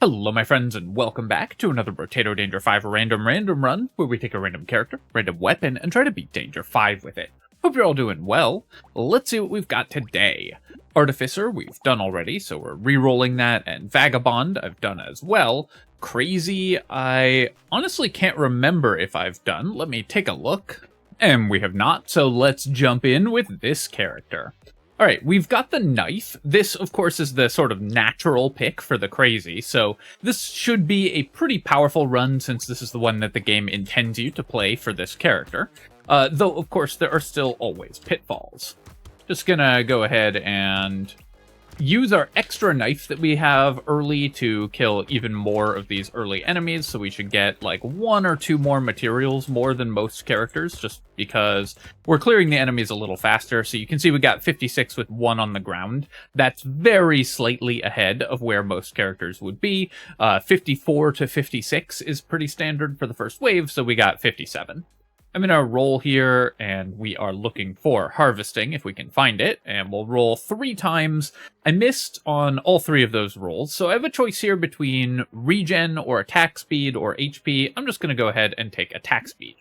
Hello my friends and welcome back to another Brotato Danger 5 random run, where we take a random character, random weapon, and try to beat Danger 5 with it. Hope you're all doing well. Let's see what we've got today. Artificer we've done already, so we're re-rolling that, and Vagabond I've done as well. Crazy I honestly can't remember if I've done. Let me take a look. And we have not, so let's jump in with this character. Alright, we've got the knife. This, of course, is the sort of natural pick for the crazy, so this should be a pretty powerful run since this is the one that the game intends you to play for this character. Though, of course, there are still always pitfalls. Just gonna go ahead and use our extra knife that we have early to kill even more of these early enemies, so we should get like 1 or 2 more materials more than most characters, just because we're clearing the enemies a little faster. So you can see we got 56 with 1 on the ground. That's very slightly ahead of where most characters would be. 54 to 56 is pretty standard for the first wave, so we got 57. I'm going to roll here, and we are looking for harvesting, if we can find it, and we'll roll 3 times. I missed on all 3 of those rolls, so I have a choice here between regen or attack speed or HP. I'm just going to go ahead and take attack speed.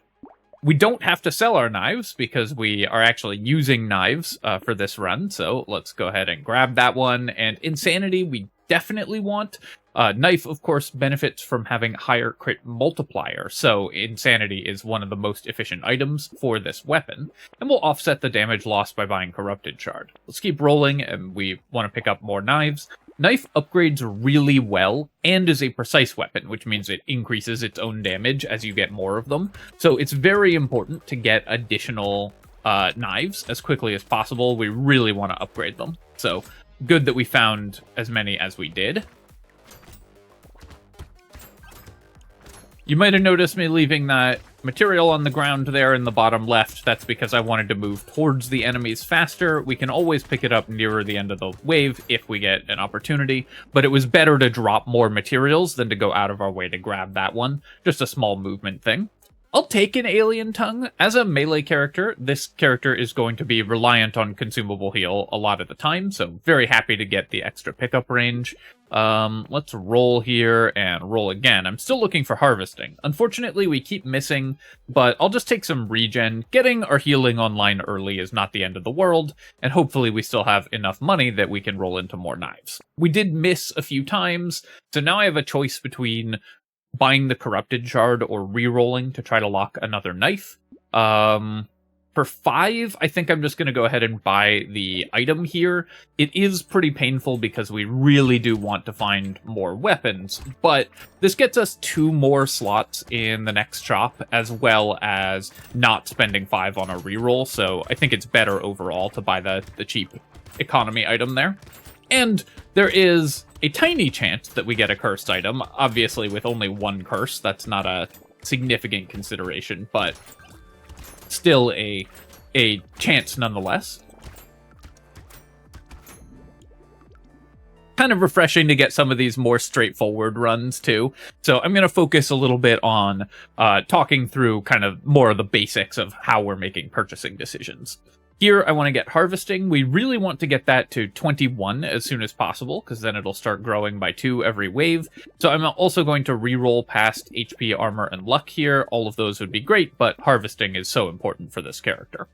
We don't have to sell our knives, because we are actually using knives for this run, so let's go ahead and grab that one. And Insanity we definitely want. Knife, of course, benefits from having higher crit multiplier, so Insanity is one of the most efficient items for this weapon, and we'll offset the damage lost by buying Corrupted Shard. Let's keep rolling, and we want to pick up more knives. Knife upgrades really well, and is a precise weapon, which means it increases its own damage as you get more of them, so it's very important to get additional knives as quickly as possible. We really want to upgrade them, so good that we found as many as we did. You might have noticed me leaving that material on the ground there in the bottom left. That's because I wanted to move towards the enemies faster. We can always pick it up nearer the end of the wave if we get an opportunity, but it was better to drop more materials than to go out of our way to grab that one. Just a small movement thing. I'll take an Alien Tongue. As a melee character, this character is going to be reliant on consumable heal a lot of the time, so very happy to get the extra pickup range. Let's roll here and roll again. I'm still looking for harvesting. Unfortunately, we keep missing, but I'll just take some regen. Getting our healing online early is not the end of the world, and hopefully we still have enough money that we can roll into more knives. We did miss a few times, so now I have a choice between buying the Corrupted Shard or re-rolling to try to lock another knife. For 5, I think I'm just going to go ahead and buy the item here. It is pretty painful because we really do want to find more weapons, but this gets us 2 more slots in the next shop, as well as not spending 5 on a re-roll, so I think it's better overall to buy the cheap economy item there. And there is a tiny chance that we get a cursed item. Obviously, with only 1 curse, that's not a significant consideration, but still a chance nonetheless. Kind of refreshing to get some of these more straightforward runs, too. So I'm going to focus a little bit on talking through kind of more of the basics of how we're making purchasing decisions. Here, I want to get harvesting. We really want to get that to 21 as soon as possible, because then it'll start growing by 2 every wave. So I'm also going to re-roll past HP, armor, and luck here. All of those would be great, but harvesting is so important for this character.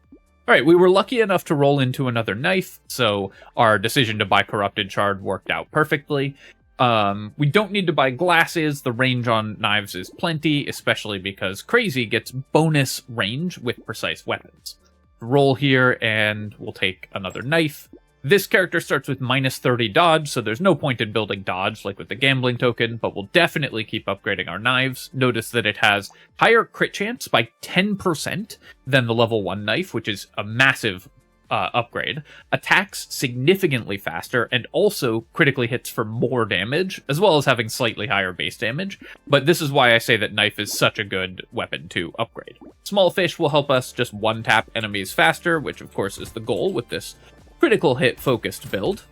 Alright, we were lucky enough to roll into another knife, so our decision to buy Corrupted Shard worked out perfectly. We don't need to buy glasses. The range on knives is plenty, especially because Crazy gets bonus range with precise weapons. Roll here, and we'll take another knife. This character starts with minus 30 dodge, so there's no point in building dodge like with the gambling token, but we'll definitely keep upgrading our knives. Notice that it has higher crit chance by 10% than the level 1 knife, which is a massive upgrade. Attacks significantly faster, and also critically hits for more damage, as well as having slightly higher base damage. But this is why I say that knife is such a good weapon to upgrade. Small fish will help us just one-tap enemies faster, which of course is the goal with this critical hit focused build.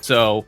So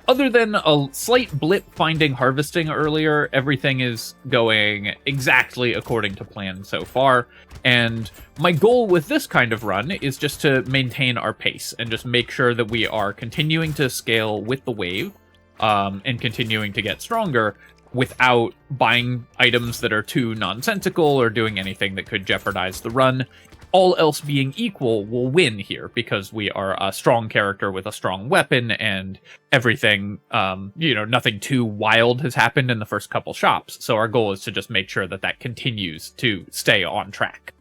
other than a slight blip finding harvesting earlier, everything is going exactly according to plan so far. And my goal with this kind of run is just to maintain our pace and just make sure that we are continuing to scale with the wave and continuing to get stronger without buying items that are too nonsensical or doing anything that could jeopardize the run. All else being equal, we'll win here because we are a strong character with a strong weapon and everything, nothing too wild has happened in the first couple shops. So our goal is to just make sure that that continues to stay on track.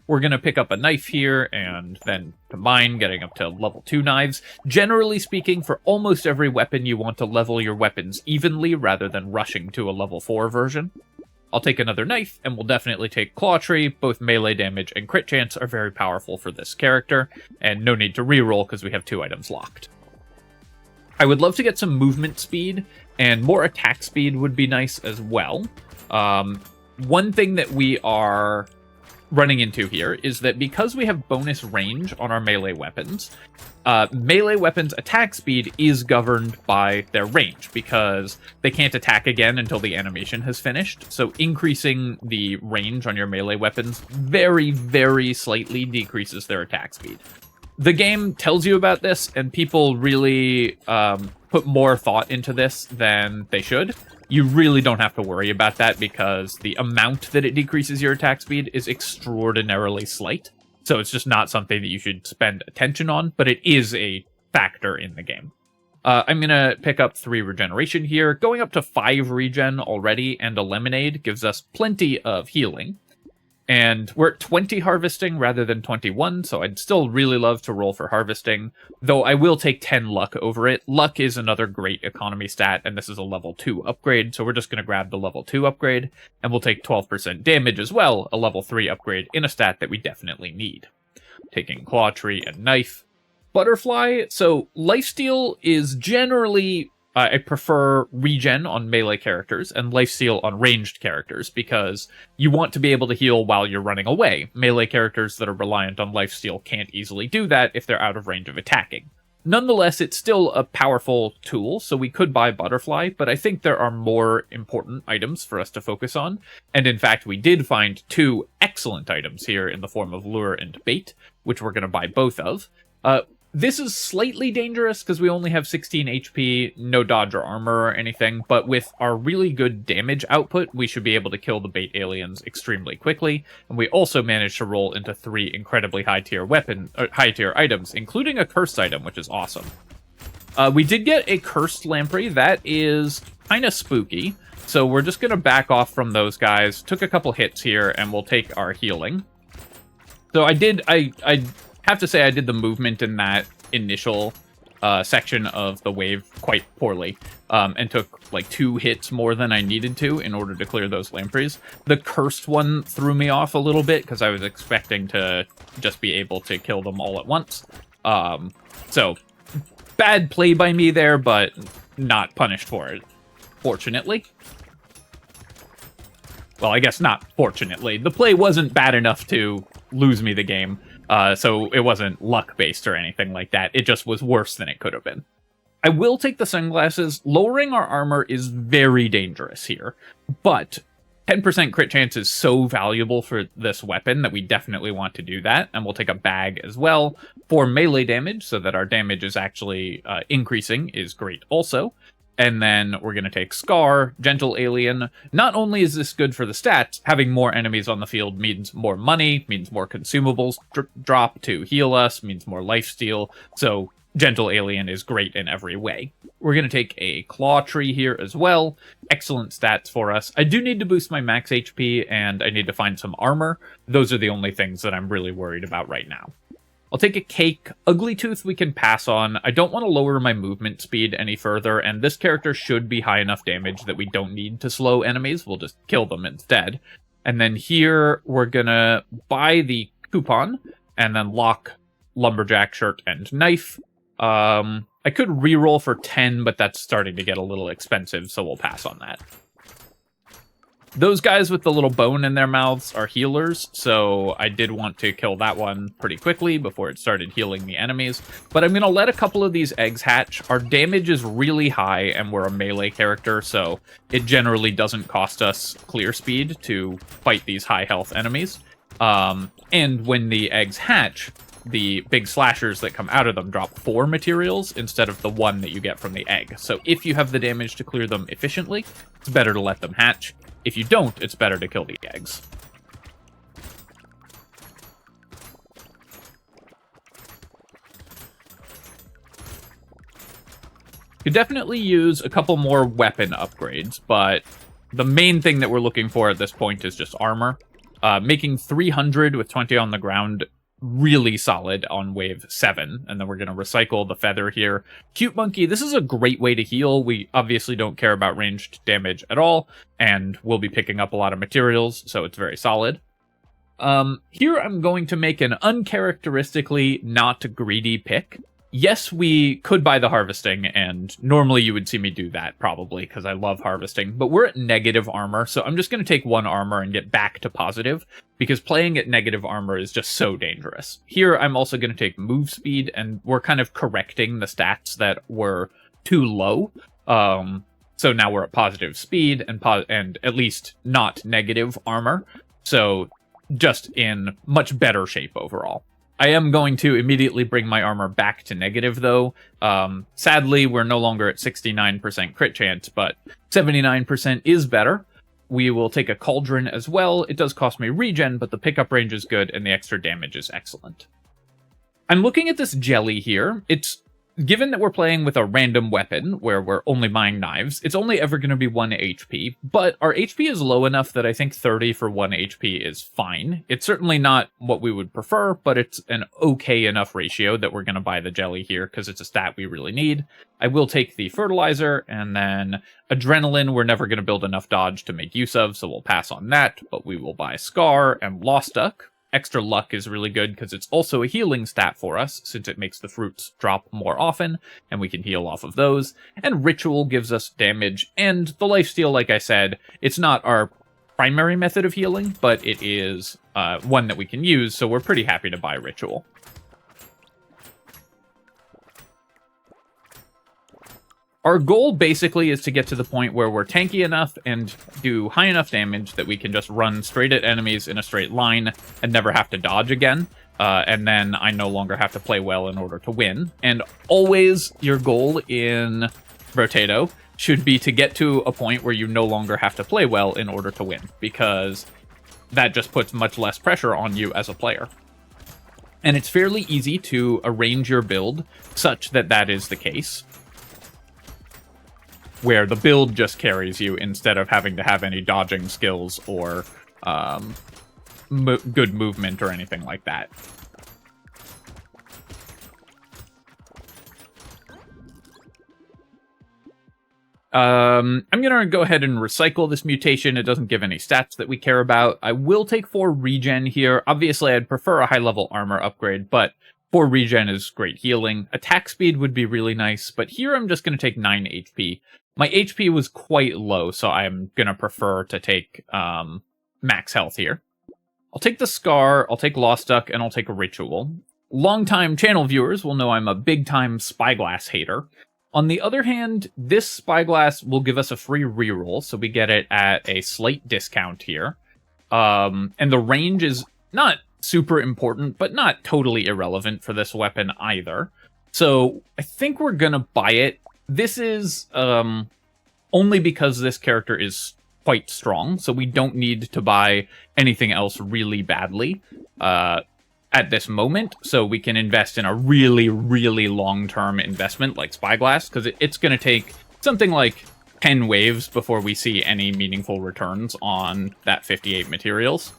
We're going to pick up a knife here and then combine, getting up to level 2 knives. Generally speaking, for almost every weapon, you want to level your weapons evenly rather than rushing to a level 4 version. I'll take another knife, and we'll definitely take Claw Tree. Both melee damage and crit chance are very powerful for this character, and no need to reroll because we have 2 items locked. I would love to get some movement speed, and more attack speed would be nice as well. One thing that we are running into here is that because we have bonus range on our melee weapons attack speed is governed by their range because they can't attack again until the animation has finished. So increasing the range on your melee weapons very, very slightly decreases their attack speed. The game tells you about this, and people really put more thought into this than they should. You really don't have to worry about that because the amount that it decreases your attack speed is extraordinarily slight. So it's just not something that you should spend attention on, but it is a factor in the game. I'm going to pick up 3 regeneration here. Going up to 5 regen already and a lemonade gives us plenty of healing. And we're at 20 harvesting rather than 21, so I'd still really love to roll for harvesting, though I will take 10 luck over it. Luck is another great economy stat, and this is a level 2 upgrade, so we're just going to grab the level 2 upgrade, and we'll take 12% damage as well, a level 3 upgrade in a stat that we definitely need. Taking Claw Tree and Knife. Butterfly, so Lifesteal is generally... I prefer regen on melee characters and lifesteal on ranged characters because you want to be able to heal while you're running away. Melee characters that are reliant on lifesteal can't easily do that if they're out of range of attacking. Nonetheless, it's still a powerful tool, so we could buy Butterfly, but I think there are more important items for us to focus on. And in fact, we did find 2 excellent items here in the form of Lure and Bait, which we're going to buy both of. This is slightly dangerous because we only have 16 HP, no dodge or armor or anything, but with our really good damage output, we should be able to kill the bait aliens extremely quickly. And we also managed to roll into 3 incredibly high-tier items, including a cursed item, which is awesome. We did get a cursed lamprey. That is kind of spooky, so we're just going to back off from those guys. Took a couple hits here, and we'll take our healing. So I have to say I did the movement in that initial section of the wave quite poorly and took like 2 hits more than I needed to in order to clear those lampreys. The cursed one threw me off a little bit because I was expecting to just be able to kill them all at once. So bad play by me there, but not punished for it, fortunately. Well, I guess not fortunately. The play wasn't bad enough to lose me the game. So it wasn't luck-based or anything like that. It just was worse than it could have been. I will take the sunglasses. Lowering our armor is very dangerous here, but 10% crit chance is so valuable for this weapon that we definitely want to do that, and we'll take a bag as well for melee damage so that our damage is actually increasing is great also. And then we're going to take Scar, Gentle Alien. Not only is this good for the stats, having more enemies on the field means more money, means more consumables drop to heal us, means more lifesteal. So Gentle Alien is great in every way. We're going to take a Claw Tree here as well. Excellent stats for us. I do need to boost my max HP, and I need to find some armor. Those are the only things that I'm really worried about right now. I'll take a Cake. Ugly Tooth we can pass on. I don't want to lower my movement speed any further, and this character should be high enough damage that we don't need to slow enemies. We'll just kill them instead. And then here, we're gonna buy the coupon, and then lock Lumberjack, Shirt, and Knife. I could reroll for 10, but that's starting to get a little expensive, so we'll pass on that. Those guys with the little bone in their mouths are healers, so I did want to kill that one pretty quickly before it started healing the enemies. But I'm going to let a couple of these eggs hatch. Our damage is really high, and we're a melee character, so it generally doesn't cost us clear speed to fight these high health enemies. And when the eggs hatch, the big slashers that come out of them drop 4 materials instead of the 1 that you get from the egg. So if you have the damage to clear them efficiently, it's better to let them hatch. If you don't, it's better to kill the eggs. You definitely use a couple more weapon upgrades, but the main thing that we're looking for at this point is just armor. Making 300 with 20 on the ground, really solid on wave 7, and then we're going to recycle the feather here. Cute Monkey, this is a great way to heal. We obviously don't care about ranged damage at all, and we'll be picking up a lot of materials, so it's very solid. Here I'm going to make an uncharacteristically not greedy pick. Yes, we could buy the harvesting, and normally you would see me do that, probably, because I love harvesting, but we're at negative armor, so I'm just going to take 1 armor and get back to positive, because playing at negative armor is just so dangerous. Here, I'm also going to take move speed, and we're kind of correcting the stats that were too low, so now we're at positive speed, and at least not negative armor, so just in much better shape overall. I am going to immediately bring my armor back to negative, though. Sadly, we're no longer at 69% crit chance, but 79% is better. We will take a cauldron as well. It does cost me regen, but the pickup range is good, and the extra damage is excellent. I'm looking at this jelly here. Given that we're playing with a random weapon, where we're only buying knives, it's only ever going to be 1 HP, but our HP is low enough that I think 30 for 1 HP is fine. It's certainly not what we would prefer, but it's an okay enough ratio that we're going to buy the jelly here, because it's a stat we really need. I will take the fertilizer, and then adrenaline we're never going to build enough dodge to make use of, so we'll pass on that, but we will buy Scar and Lost Duck. Extra luck is really good because it's also a healing stat for us, since it makes the fruits drop more often, and we can heal off of those. And Ritual gives us damage, and the lifesteal, like I said, it's not our primary method of healing, but it is one that we can use, so we're pretty happy to buy Ritual. Our goal basically is to get to the point where we're tanky enough and do high enough damage that we can just run straight at enemies in a straight line and never have to dodge again. And then I no longer have to play well in order to win. And always your goal in Brotato should be to get to a point where you no longer have to play well in order to win, because that just puts much less pressure on you as a player. And it's fairly easy to arrange your build such that that is the case, where the build just carries you instead of having to have any dodging skills or good movement or anything like that. I'm going to go ahead and recycle this mutation. It doesn't give any stats that we care about. I will take 4 regen here. Obviously, I'd prefer a high-level armor upgrade, but 4 regen is great healing. Attack speed would be really nice, but here I'm just going to take 9 HP. My HP was quite low, so I'm going to prefer to take max health here. I'll take the Scar, I'll take Lost Duck, and I'll take a Ritual. Longtime channel viewers will know I'm a big-time Spyglass hater. On the other hand, this Spyglass will give us a free reroll, so we get it at a slight discount here. And the range is not super important, but not totally irrelevant for this weapon either. So I think we're going to buy it. This is only because this character is quite strong, so we don't need to buy anything else really badly at this moment, so we can invest in a really, really long-term investment like Spyglass, because it's going to take something like 10 waves before we see any meaningful returns on that 58 materials.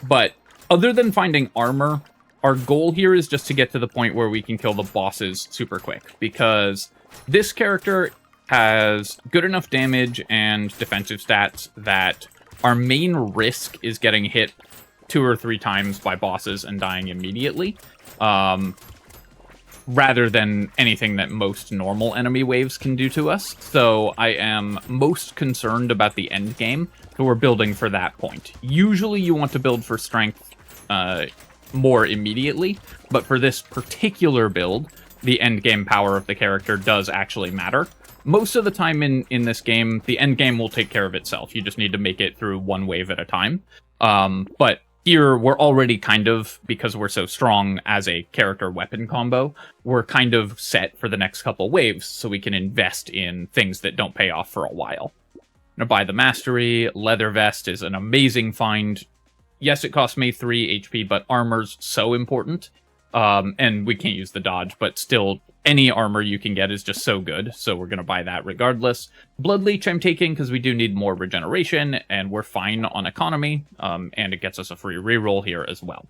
But other than finding armor, our goal here is just to get to the point where we can kill the bosses super quick, because this character has good enough damage and defensive stats that our main risk is getting hit 2 or 3 times by bosses and dying immediately. rather than anything that most normal enemy waves can do to us. So I am most concerned about the end game, so we're building for that point. Usually you want to build for strength more immediately, but for this particular build, the end game power of the character does actually matter. Most of the time in this game, the end game will take care of itself. You just need to make it through one wave at a time. But here, we're already kind of, because we're so strong as a character-weapon combo, we're kind of set for the next couple waves, so we can invest in things that don't pay off for a while. I'm gonna buy the Mastery. Leather Vest is an amazing find. Yes, it cost me 3 HP, but armor's so important. And we can't use the dodge, but still, any armor you can get is just so good, so we're going to buy that regardless. Blood Leech I'm taking because we do need more regeneration, and we're fine on economy, and it gets us a free reroll here as well.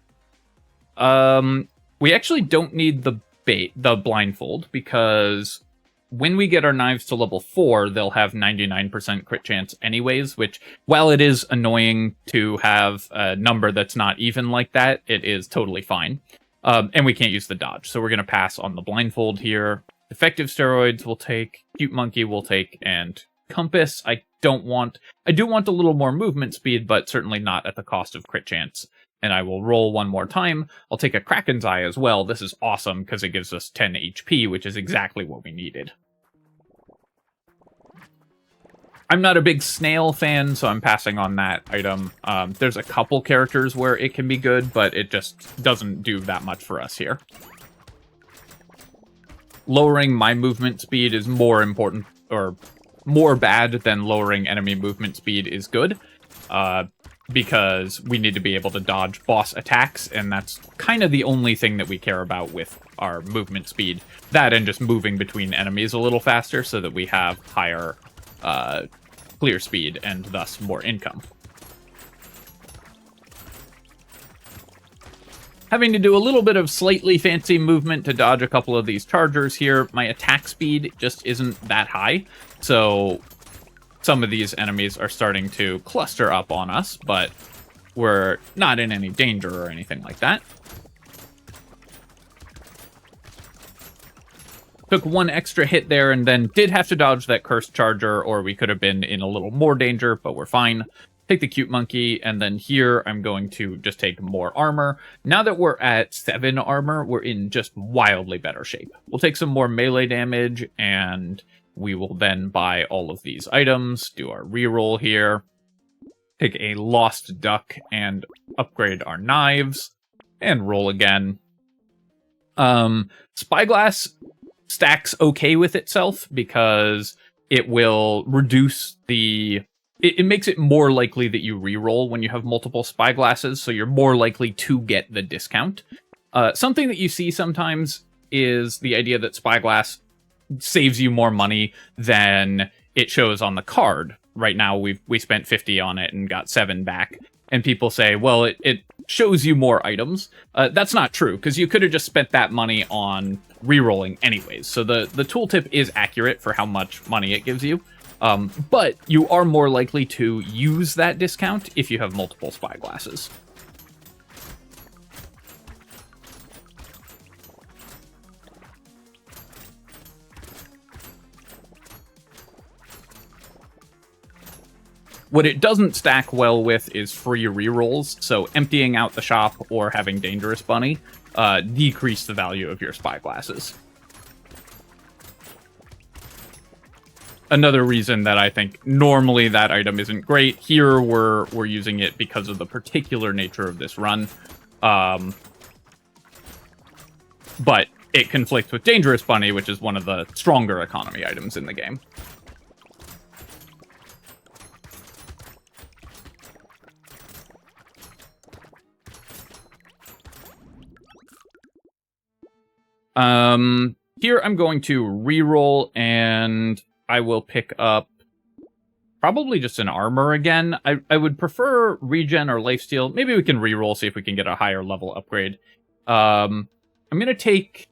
We actually don't need the blindfold, because when we get our knives to level 4, they'll have 99% crit chance anyways, which, while it is annoying to have a number that's not even like that, it is totally fine. And we can't use the dodge, so we're going to pass on the blindfold here. Effective steroids we'll take, cute monkey we'll take, and compass I do want a little more movement speed, but certainly not at the cost of crit chance. And I will roll one more time. I'll take a Kraken's Eye as well. This is awesome because it gives us 10 HP, which is exactly what we needed. I'm not a big snail fan, so I'm passing on that item. There's a couple characters where it can be good, but it just doesn't do that much for us here. Lowering my movement speed is more important, or more bad than lowering enemy movement speed is good, because we need to be able to dodge boss attacks, and that's kind of the only thing that we care about with our movement speed. That and just moving between enemies a little faster so that we have higher clear speed and thus more income. Having to do a little bit of slightly fancy movement to dodge a couple of these chargers here. My attack speed just isn't that high, so some of these enemies are starting to cluster up on us, but we're not in any danger or anything like that. Took one extra hit there and then did have to dodge that cursed charger, or we could have been in a little more danger, but we're fine. Take the cute monkey, and then here I'm going to just take more armor. Now that we're at 7 armor, we're in just wildly better shape. We'll take some more melee damage, and we will then buy all of these items, do our reroll here, take a lost duck and upgrade our knives, and roll again. Spyglass stacks okay with itself because it will reduce the... It makes it more likely that you reroll when you have multiple spyglasses, so you're more likely to get the discount. Something that you see sometimes is the idea that spyglass saves you more money than it shows on the card. Right now, we spent 50 on it and got 7 back. And people say, well, it shows you more items. That's not true, because you could have just spent that money on rerolling anyways. So the tooltip is accurate for how much money it gives you. But you are more likely to use that discount if you have multiple spyglasses. What it doesn't stack well with is free rerolls, so emptying out the shop or having Dangerous Bunny decrease the value of your spyglasses. Another reason that I think normally that item isn't great, here we're using it because of the particular nature of this run. But it conflicts with Dangerous Bunny, which is one of the stronger economy items in the game. Here I'm going to reroll, and I will pick up probably just an armor again. I would prefer regen or lifesteal. Maybe we can reroll, see if we can get a higher level upgrade. I'm going to take...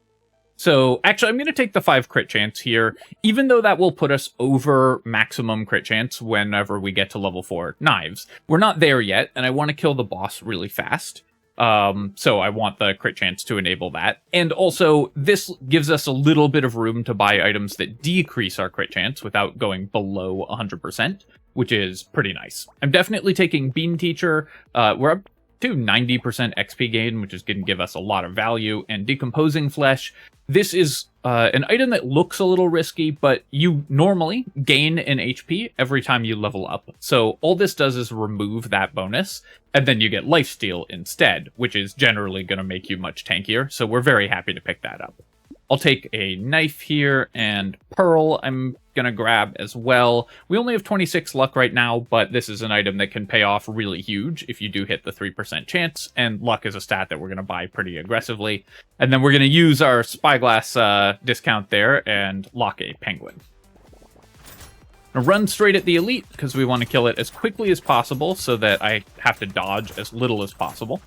So, actually, I'm going to take the 5 crit chance here, even though that will put us over maximum crit chance whenever we get to level 4 knives. We're not there yet, and I want to kill the boss really fast. So I want the crit chance to enable that. And also, this gives us a little bit of room to buy items that decrease our crit chance without going below 100%, which is pretty nice. I'm definitely taking Bean Teacher. We're up to 90% XP gain, which is going to give us a lot of value, and Decomposing Flesh. This is an item that looks a little risky, but you normally gain an HP every time you level up. So all this does is remove that bonus, and then you get Lifesteal instead, which is generally going to make you much tankier, so we're very happy to pick that up. I'll take a knife here, and Pearl I'm going to grab as well. We only have 26 luck right now, but this is an item that can pay off really huge if you do hit the 3% chance, and luck is a stat that we're going to buy pretty aggressively. And then we're going to use our Spyglass discount there and lock a Penguin. Now run straight at the Elite, because we want to kill it as quickly as possible so that I have to dodge as little as possible.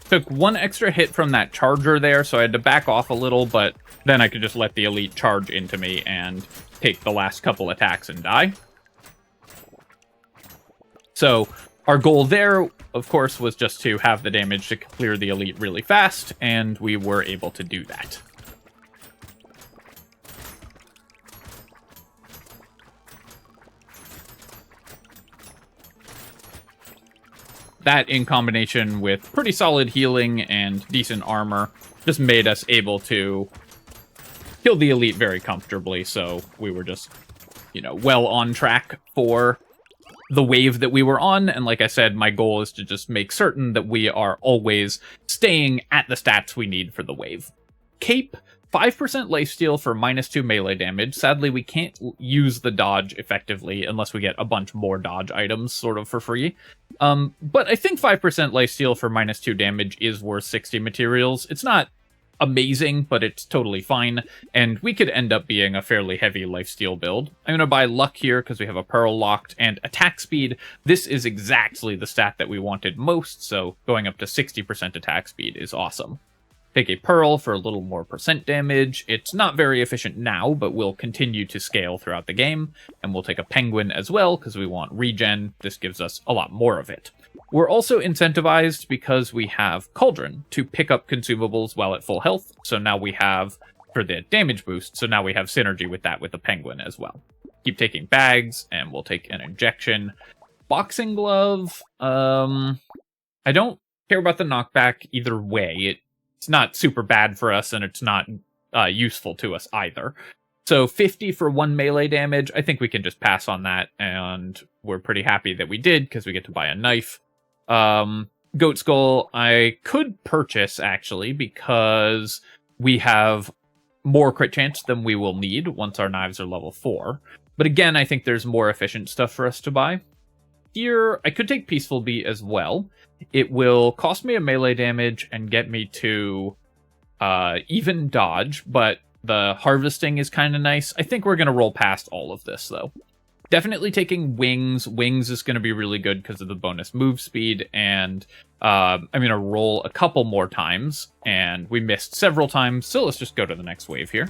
Took one extra hit from that charger there, so I had to back off a little, but then I could just let the Elite charge into me and take the last couple attacks and die. So our goal there, of course, was just to have the damage to clear the Elite really fast, and we were able to do that. That, in combination with pretty solid healing and decent armor, just made us able to kill the Elite very comfortably, so we were just, you know, well on track for the wave that we were on, and like I said, my goal is to just make certain that we are always staying at the stats we need for the wave. Cape, 5% lifesteal for -2 melee damage. Sadly, we can't use the dodge effectively unless we get a bunch more dodge items sort of for free. But I think 5% lifesteal for -2 damage is worth 60 materials. It's not amazing, but it's totally fine, and we could end up being a fairly heavy lifesteal build. I'm going to buy luck here because we have a Pearl locked, and attack speed. This is exactly the stat that we wanted most, so going up to 60% attack speed is awesome. Take a Pearl for a little more percent damage. It's not very efficient now, but will continue to scale throughout the game. And we'll take a Penguin as well, because we want regen. This gives us a lot more of it. We're also incentivized because we have Cauldron to pick up consumables while at full health. So now we have, for the damage boost, so now we have synergy with that with the Penguin as well. Keep taking bags, and we'll take an injection. Boxing glove, I don't care about the knockback either way. It's not super bad for us, and it's not useful to us either. So 50 for 1 melee damage, I think we can just pass on that, and we're pretty happy that we did, because we get to buy a knife. Goat Skull, I could purchase, actually, because we have more crit chance than we will need once our knives are level 4. But again, I think there's more efficient stuff for us to buy. Here, I could take Peaceful Beat as well. It will cost me a melee damage and get me to even dodge, but the harvesting is kind of nice. I think we're going to roll past all of this, though. Definitely taking Wings. Wings is going to be really good because of the bonus move speed, and I'm going to roll a couple more times, and we missed several times, so let's just go to the next wave here.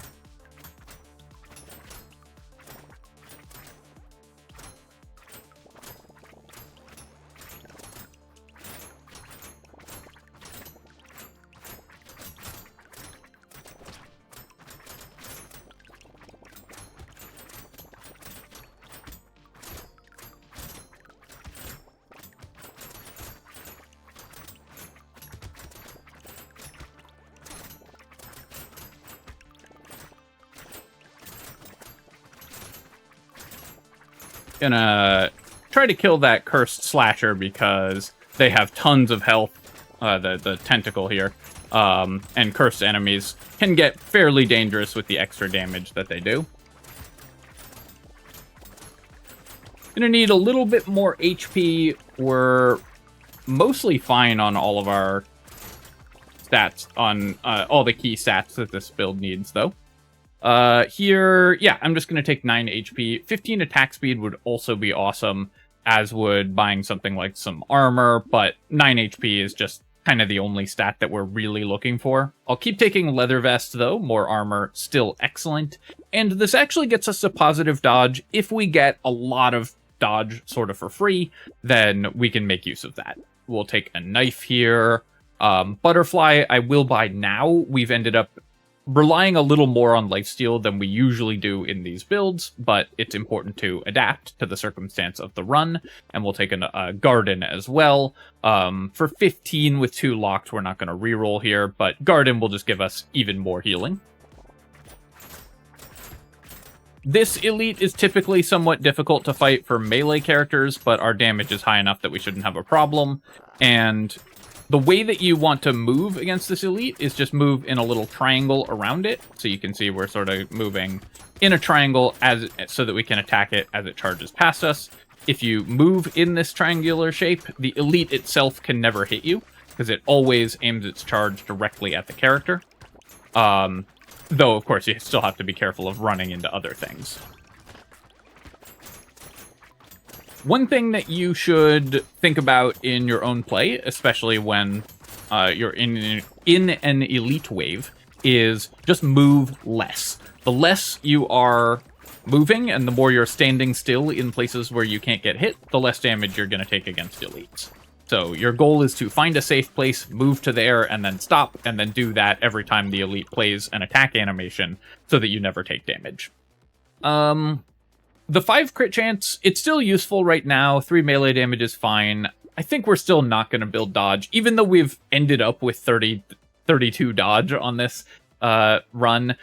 Gonna try to kill that cursed slasher because they have tons of health, the tentacle here, and cursed enemies can get fairly dangerous with the extra damage that they do. Gonna need a little bit more HP. We're mostly fine on all of our stats, on all the key stats that this build needs, though. Here, yeah, I'm just going to take 9 HP. 15 attack speed would also be awesome, as would buying something like some armor, but 9 HP is just kind of the only stat that we're really looking for. I'll keep taking leather vest though, more armor, still excellent. And this actually gets us a positive dodge. If we get a lot of dodge sort of for free, then we can make use of that. We'll take a knife here. Butterfly, I will buy now. We've ended up relying a little more on lifesteal than we usually do in these builds, but it's important to adapt to the circumstance of the run, and we'll take a garden as well. For 15 with 2 locked, we're not going to reroll here, but garden will just give us even more healing. This elite is typically somewhat difficult to fight for melee characters, but our damage is high enough that we shouldn't have a problem, and the way that you want to move against this elite is just move in a little triangle around it. So you can see we're sort of moving in a triangle so that we can attack it as it charges past us. If you move in this triangular shape, the elite itself can never hit you because it always aims its charge directly at the character. Though, of course, you still have to be careful of running into other things. One thing that you should think about in your own play, especially when you're in an elite wave, is just move less. The less you are moving and the more you're standing still in places where you can't get hit, the less damage you're going to take against elites. So your goal is to find a safe place, move to there, and then stop, and then do that every time the elite plays an attack animation so that you never take damage. The 5 crit chance, it's still useful right now. 3 melee damage is fine. I think we're still not going to build dodge, even though we've ended up with 32 dodge on this run.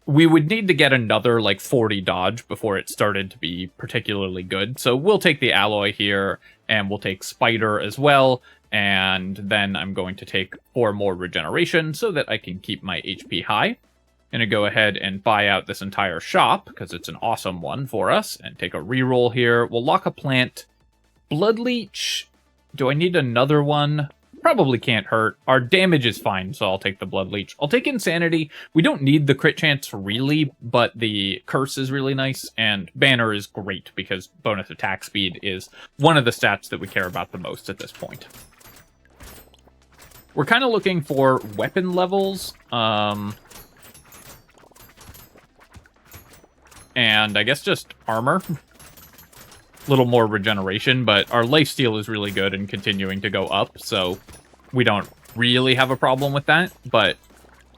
We would need to get another, like, 40 dodge before it started to be particularly good. So we'll take the alloy here, and we'll take spider as well. And then I'm going to take 4 more regeneration so that I can keep my HP high. Gonna go ahead and buy out this entire shop, because it's an awesome one for us, and take a reroll here. We'll lock a plant. Blood Leech. Do I need another one? Probably can't hurt. Our damage is fine, so I'll take the Blood Leech. I'll take Insanity. We don't need the crit chance, really, but the Curse is really nice, and Banner is great, because bonus attack speed is one of the stats that we care about the most at this point. We're kind of looking for weapon levels, and I guess just armor. A little more regeneration, but our lifesteal is really good and continuing to go up, so we don't really have a problem with that. But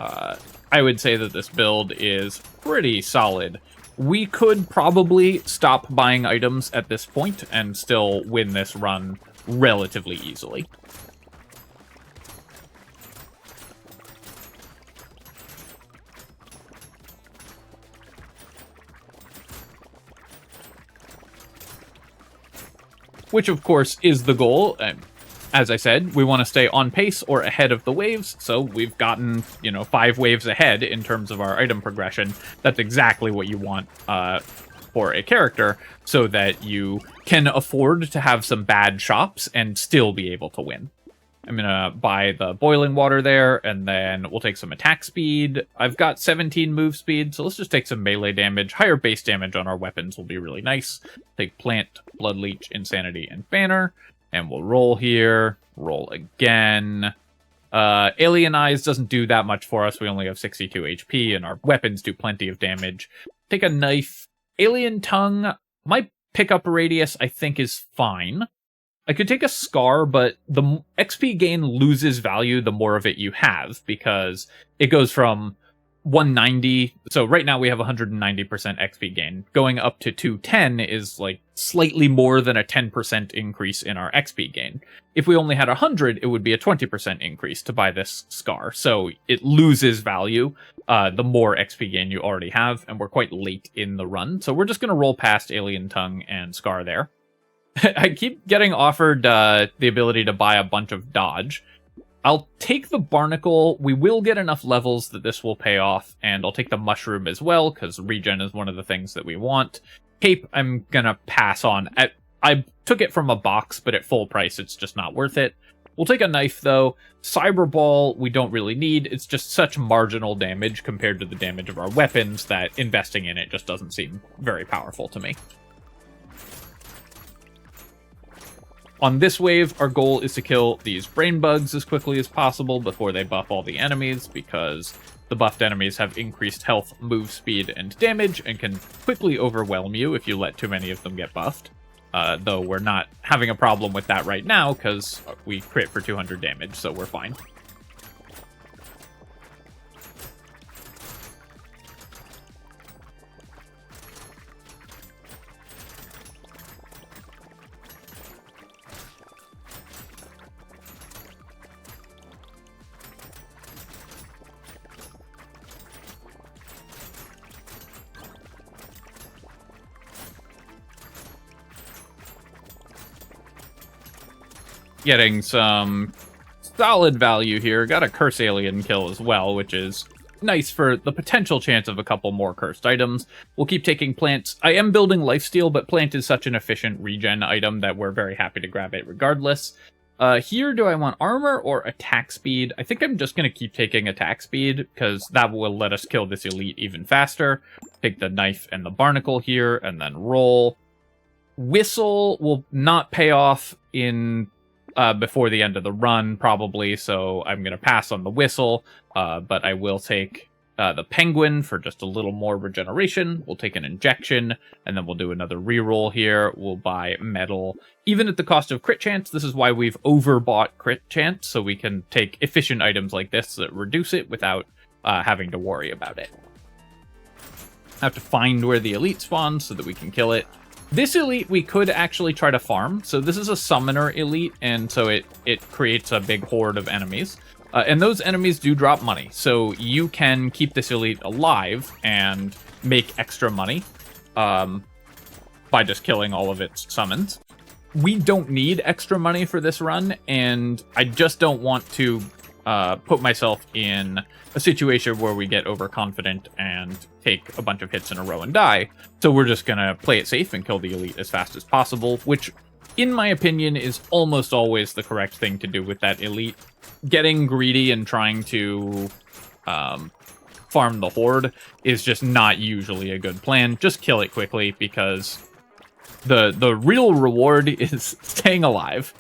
I would say that this build is pretty solid. We could probably stop buying items at this point and still win this run relatively easily. Which, of course, is the goal. As I said, we want to stay on pace or ahead of the waves, so we've gotten, 5 waves ahead in terms of our item progression. That's exactly what you want for a character, so that you can afford to have some bad shops and still be able to win. I'm going to buy the boiling water there, and then we'll take some attack speed. I've got 17 move speed, so let's just take some melee damage. Higher base damage on our weapons will be really nice. Take Plant, Blood Leech, Insanity, and Banner. And we'll roll here. Roll again. Alien Eyes doesn't do that much for us. We only have 62 HP, and our weapons do plenty of damage. Take a knife. Alien Tongue. My pickup radius, I think, is fine. I could take a Scar, but the XP gain loses value the more of it you have, because it goes from 190, so right now we have 190% XP gain. Going up to 210 is like slightly more than a 10% increase in our XP gain. If we only had 100, it would be a 20% increase to buy this Scar, so it loses value the more XP gain you already have, and we're quite late in the run, so we're just going to roll past Alien Tongue and Scar there. I keep getting offered the ability to buy a bunch of dodge. I'll take the Barnacle. We will get enough levels that this will pay off, and I'll take the Mushroom as well, because regen is one of the things that we want. Cape, I'm gonna pass on. I took it from a box, but at full price, it's just not worth it. We'll take a knife, though. Cyber Ball, we don't really need. It's just such marginal damage compared to the damage of our weapons that investing in it just doesn't seem very powerful to me. On this wave, our goal is to kill these brain bugs as quickly as possible before they buff all the enemies, because the buffed enemies have increased health, move speed, and damage, and can quickly overwhelm you if you let too many of them get buffed. Though we're not having a problem with that right now, because we crit for 200 damage, so we're fine. Getting some solid value here. Got a curse alien kill as well, which is nice for the potential chance of a couple more cursed items. We'll keep taking plants. I am building lifesteal, but plant is such an efficient regen item that we're very happy to grab it regardless. Here, do I want armor or attack speed? I think I'm just going to keep taking attack speed, because that will let us kill this elite even faster. Take the knife and the barnacle here, and then roll. Whistle will not pay off in before the end of the run, probably, so I'm going to pass on the whistle, but I will take the penguin for just a little more regeneration. We'll take an injection, and then we'll do another reroll here. We'll buy metal, even at the cost of crit chance. This is why we've overbought crit chance, so we can take efficient items like this that reduce it without having to worry about it. I have to find where the elite spawns so that we can kill it. This elite we could actually try to farm. So this is a summoner elite, and so it creates a big horde of enemies. And those enemies do drop money. So you can keep this elite alive and make extra money by just killing all of its summons. We don't need extra money for this run, and I just don't want to put myself in a situation where we get overconfident and take a bunch of hits in a row and die. So we're just gonna play it safe and kill the elite as fast as possible, which, in my opinion, is almost always the correct thing to do with that elite. Getting greedy and trying to farm the horde is just not usually a good plan. Just kill it quickly, because the real reward is staying alive.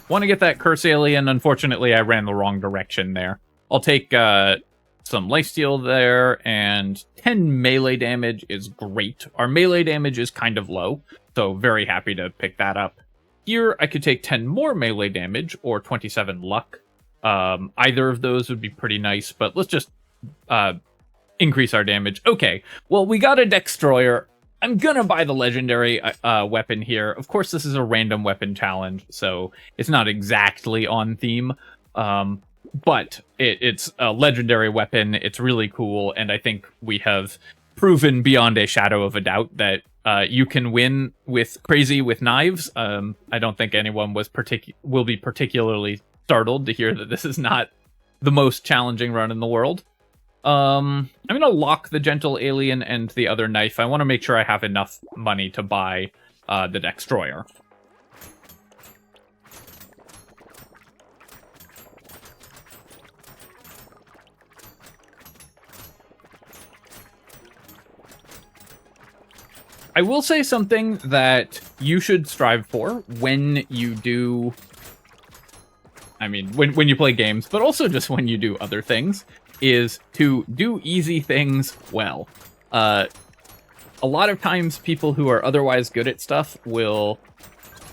Want to get that curse alien. Unfortunately, I ran the wrong direction there. I'll take some lifesteal there, and 10 melee damage is great. Our melee damage is kind of low, so very happy to pick that up. Here, I could take 10 more melee damage, or 27 luck. Either of those would be pretty nice, but let's just increase our damage. Okay, well, we got a Destroyer. I'm gonna buy the legendary weapon here. Of course, this is a random weapon challenge, so it's not exactly on theme. But it's a legendary weapon. It's really cool, and I think we have proven beyond a shadow of a doubt that you can win with crazy with knives. I don't think anyone will be particularly startled to hear that this is not the most challenging run in the world. I'm going to lock the gentle alien and the other knife. I want to make sure I have enough money to buy the Destroyer. I will say something that you should strive for when you do... I mean, when you play games, but also just when you do other things, is to do easy things well. A lot of times people who are otherwise good at stuff will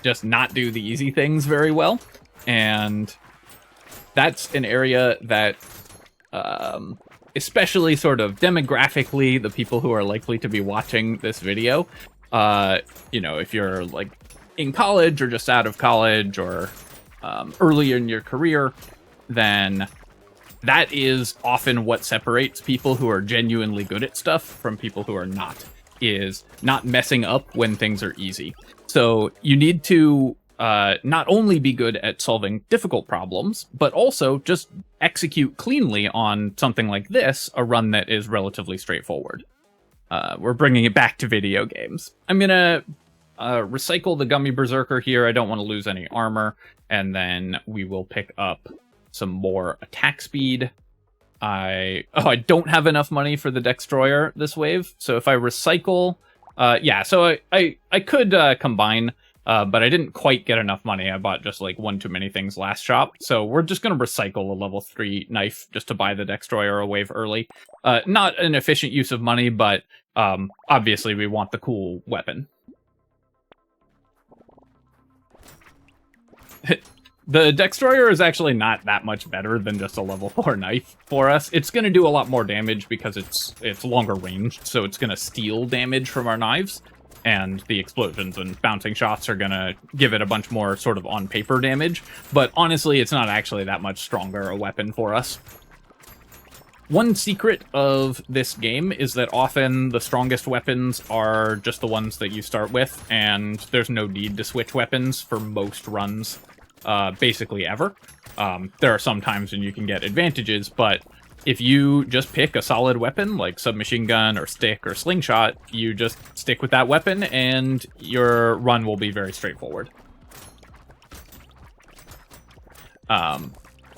just not do the easy things very well, and that's an area that especially sort of demographically, the people who are likely to be watching this video, you know, if you're like in college or just out of college or early in your career, then that is often what separates people who are genuinely good at stuff from people who are not, is not messing up when things are easy. So you need to not only be good at solving difficult problems, but also just execute cleanly on something like this, a run that is relatively straightforward. We're bringing it back to video games. I'm gonna recycle the Gummy Berserker here. I don't want to lose any armor, and then we will pick up some more attack speed. I don't have enough money for the Destroyer this wave, so if I recycle, yeah, so I could combine, but I didn't quite get enough money. I bought just like one too many things last shop, so we're just gonna recycle a level 3 knife just to buy the Destroyer a wave early. Not an efficient use of money, but obviously we want the cool weapon. The Destroyer is actually not that much better than just a level 4 knife for us. It's going to do a lot more damage because it's longer ranged, so it's going to steal damage from our knives, and the explosions and bouncing shots are going to give it a bunch more sort of on-paper damage, but honestly, it's not actually that much stronger a weapon for us. One secret of this game is that often the strongest weapons are just the ones that you start with, and there's no need to switch weapons for most runs. Basically ever. There are some times when you can get advantages, but if you just pick a solid weapon like submachine gun or stick or slingshot, you just stick with that weapon and your run will be very straightforward.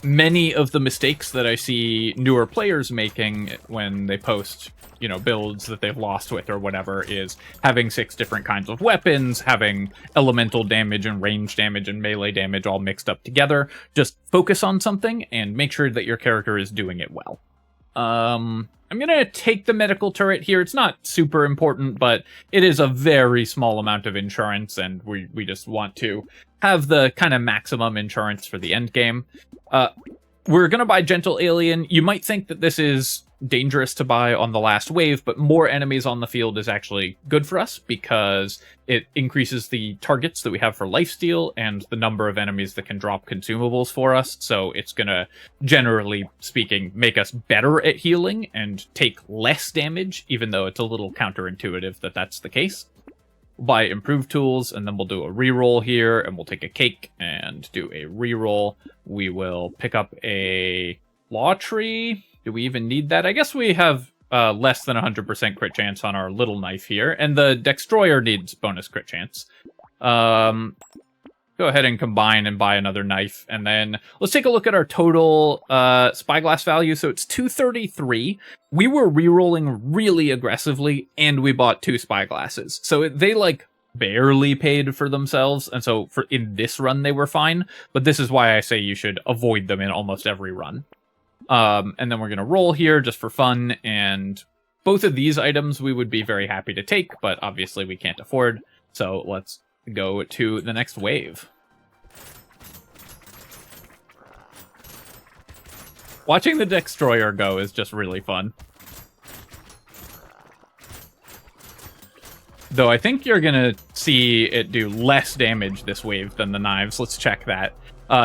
Many of the mistakes that I see newer players making when they post, you know, builds that they've lost with or whatever is having 6 different kinds of weapons, having elemental damage and range damage and melee damage all mixed up together. Just focus on something and make sure that your character is doing it well. I'm gonna take the medical turret here. It's not super important, but it is a very small amount of insurance, and we just want to have the kind of maximum insurance for the end game. We're gonna buy Gentle Alien. You might think that this is dangerous to buy on the last wave, but more enemies on the field is actually good for us because it increases the targets that we have for lifesteal and the number of enemies that can drop consumables for us, so it's gonna, generally speaking, make us better at healing and take less damage, even though it's a little counterintuitive that that's the case. We'll buy improved tools, and then we'll do a reroll here, and we'll take a cake and do a reroll. We will pick up a law tree. Do we even need that? I guess we have less than 100% crit chance on our little knife here, and the Destroyer needs bonus crit chance. Go ahead and combine and buy another knife, and then let's take a look at our total spyglass value. So it's 233. We were rerolling really aggressively, and we bought 2 spyglasses. So they like barely paid for themselves, and so in this run they were fine. But this is why I say you should avoid them in almost every run. And then we're going to roll here just for fun, and both of these items we would be very happy to take, but obviously we can't afford, so let's go to the next wave. Watching the Destroyer go is just really fun. Though I think you're going to see it do less damage this wave than the knives. Let's check that.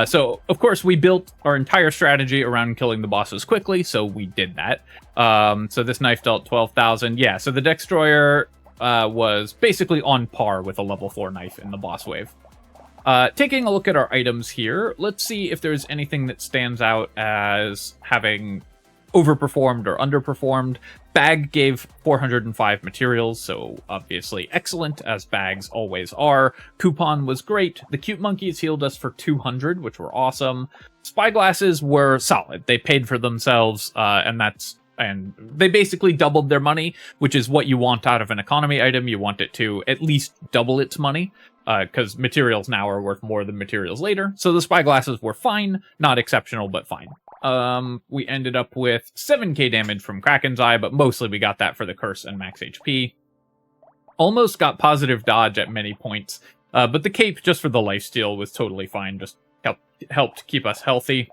So, of course, we built our entire strategy around killing the bosses quickly, so we did that. So this knife dealt 12,000. Yeah, so the Destroyer was basically on par with a level 4 knife in the boss wave. Taking a look at our items here, let's see if there's anything that stands out as having overperformed or underperformed. Bag gave 405 materials, so obviously excellent, as bags always are. Coupon was great. The cute monkeys healed us for 200, which were awesome. Spyglasses were solid. They paid for themselves, and they basically doubled their money, which is what you want out of an economy item. You want it to at least double its money, because materials now are worth more than materials later. So the spyglasses were fine, not exceptional, but fine. We ended up with 7k damage from Kraken's Eye, but mostly we got that for the curse and max HP. Almost got positive dodge at many points, but the cape just for the lifesteal was totally fine, just helped keep us healthy.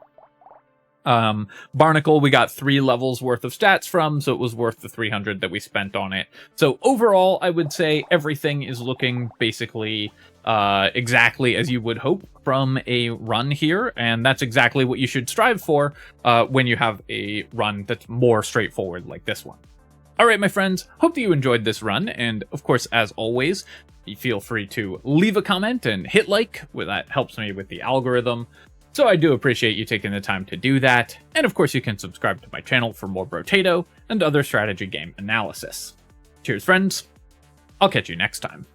Barnacle we got 3 levels worth of stats from, so it was worth the 300 that we spent on it. So overall, I would say everything is looking basically exactly as you would hope from a run here, and that's exactly what you should strive for when you have a run that's more straightforward like this one. Alright, my friends, hope that you enjoyed this run, and of course, as always, feel free to leave a comment and hit like, that helps me with the algorithm. So I do appreciate you taking the time to do that, and of course you can subscribe to my channel for more Brotato and other strategy game analysis. Cheers, friends. I'll catch you next time.